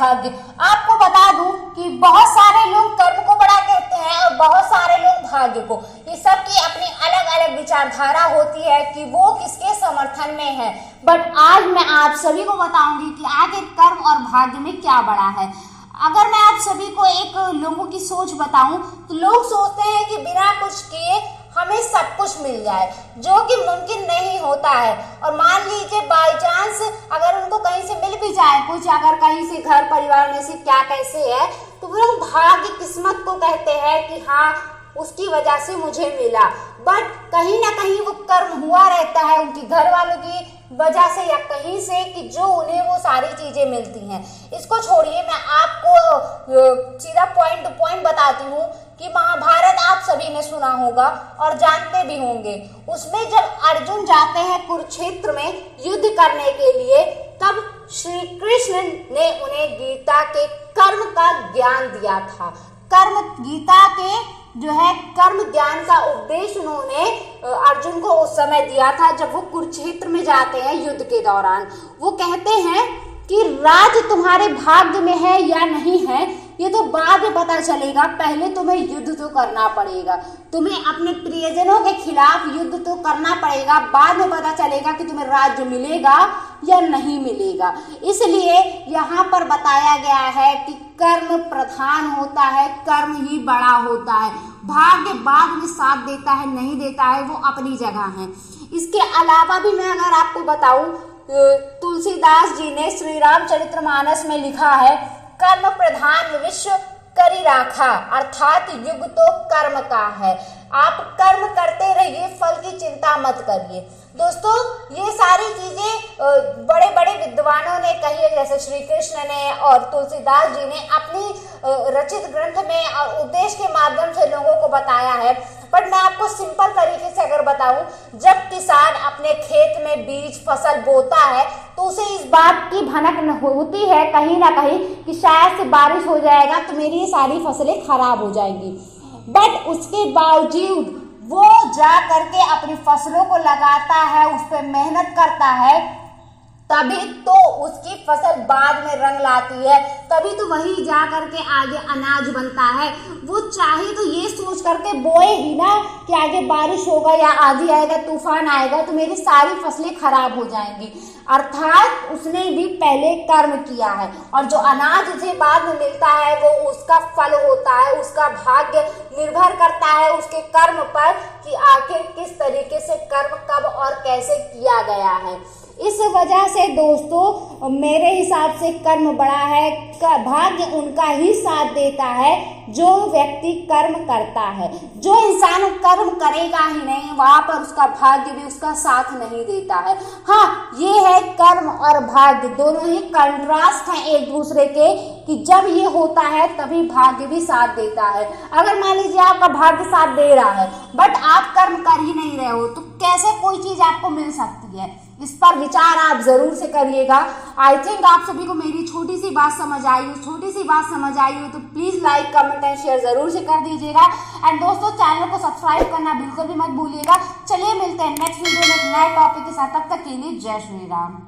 भाग्य। आपको बता दूं कि बहुत सारे लोग कर्म को बड़ा कहते हैं और बहुत सारे लोग भाग्य को। ये सबकी अपनी अलग अलग विचारधारा होती है कि वो किसके समर्थन में है। बट आज मैं आप सभी को बताऊंगी कि आखिर कर्म और भाग्य में क्या बड़ा है। अगर मैं आप सभी को एक लोगों की सोच बताऊं तो लोग सोचते हैं कि बिना कुछ किए हमें सब कुछ मिल जाए, जो कि मुमकिन नहीं होता है। और मान लीजिए बाई चांस अगर उनको कहीं से मिल भी जाए कुछ, अगर कहीं से घर परिवार में से क्या कैसे है, तो वो लोग भाग्य किस्मत को कहते हैं कि हाँ उसकी वजह से मुझे मिला। बट कहीं ना कहीं वो कर्म हुआ रहता है उनके घर वालों की वजह से या कहीं से कि जो उन्हें वो सारी चीजें मिलती हैं। इसको छोड़िए, मैं आपको सीधा पॉइंट टू पॉइंट बताती हूँ कि महाभारत आप सभी ने सुना होगा और जानते भी होंगे। उसमें जब अर्जुन जाते हैं कुरुक्षेत्र में युद्ध करने के लिए, तब श्री कृष्ण ने उन्हें गीता के कर्म का ज्ञान दिया था। कर्म गीता के जो है कर्म ज्ञान का उपदेश उन्होंने अर्जुन को उस समय दिया था जब वो कुरुक्षेत्र में जाते हैं युद्ध के दौरान। वो कहते हैं कि राज तुम्हारे भाग्य में है या नहीं है ये तो बाद में पता चलेगा, पहले तुम्हें युद्ध तो करना पड़ेगा। तुम्हें अपने प्रियजनों के खिलाफ युद्ध तो करना पड़ेगा, बाद में पता चलेगा कि तुम्हें राज्य मिलेगा या नहीं मिलेगा। इसलिए यहाँ पर बताया गया है कि कर्म प्रधान होता है, कर्म ही बड़ा होता है। भाग्य बाद में साथ देता है नहीं देता है वो अपनी जगह है। इसके अलावा भी मैं अगर आपको बताऊं, तुलसीदास जी ने श्री रामचरितमानस में लिखा है, कर्म प्रधान विश्व करी राखा, अर्थात युग तो कर्म का है। आप कर्म करते रहिए, फल की चिंता मत करिए। दोस्तों ये सारी चीजें बड़े बड़े विद्वानों ने कही है, जैसे श्री कृष्ण ने और तुलसीदास जी ने अपनी रचित ग्रंथ में और उपदेश के माध्यम से लोगों को बताया है। बट मैं आपको सिंपल तरीके से अगर बताऊं, जब किसान अपने खेत में बीज फसल बोता है तो उसे इस बात की भनक होती है कहीं ना कहीं कि शायद से बारिश हो जाएगा तो मेरी ये सारी फसलें खराब हो जाएंगी। बट उसके बावजूद वो जा करके अपनी फसलों को लगाता है, उस पर मेहनत करता है, तभी तो उसकी फसल बाद में रंग लाती है, तभी तो वही जा करके आगे अनाज बनता है। वो चाहे तो ये सोच करके बोए ही ना कि आगे बारिश होगा या आंधी आएगा, तूफान आएगा तो मेरी सारी फसलें खराब हो जाएंगी। अर्थात उसने भी पहले कर्म किया है और जो अनाज उसे बाद में मिलता है वो उसका फल होता है। उसका भाग्य निर्भर करता है उसके कर्म पर कि आखिर किस तरीके से कर्म कब और कैसे किया गया है। इस वजह से दोस्तों मेरे हिसाब से कर्म बड़ा है, भाग्य उनका ही साथ देता है जो व्यक्ति कर्म करता है। जो इंसान कर्म करेगा ही नहीं वहां पर उसका भाग्य भी उसका साथ नहीं देता है। हाँ, ये है कर्म और भाग्य दोनों ही कंट्रास्ट हैं एक दूसरे के, कि जब ये होता है तभी भाग्य भी साथ देता है। अगर मान लीजिए आपका भाग्य साथ दे रहा है बट आप कर्म कर ही नहीं रहे हो तो कैसे कोई चीज आपको मिल सकती है? इस पर विचार आप जरूर से करिएगा। आई थिंक आप सभी को मेरी छोटी सी बात समझ आई हो तो please like comment and share जरूर से कर दीजिएगा। एंड दोस्तों चैनल को सब्सक्राइब करना बिल्कुल भी मत भूलिएगा। चलिए मिलते हैं नेक्स्ट वीडियो में एक नए टॉपिक के साथ, तब तक के लिए जय श्री राम।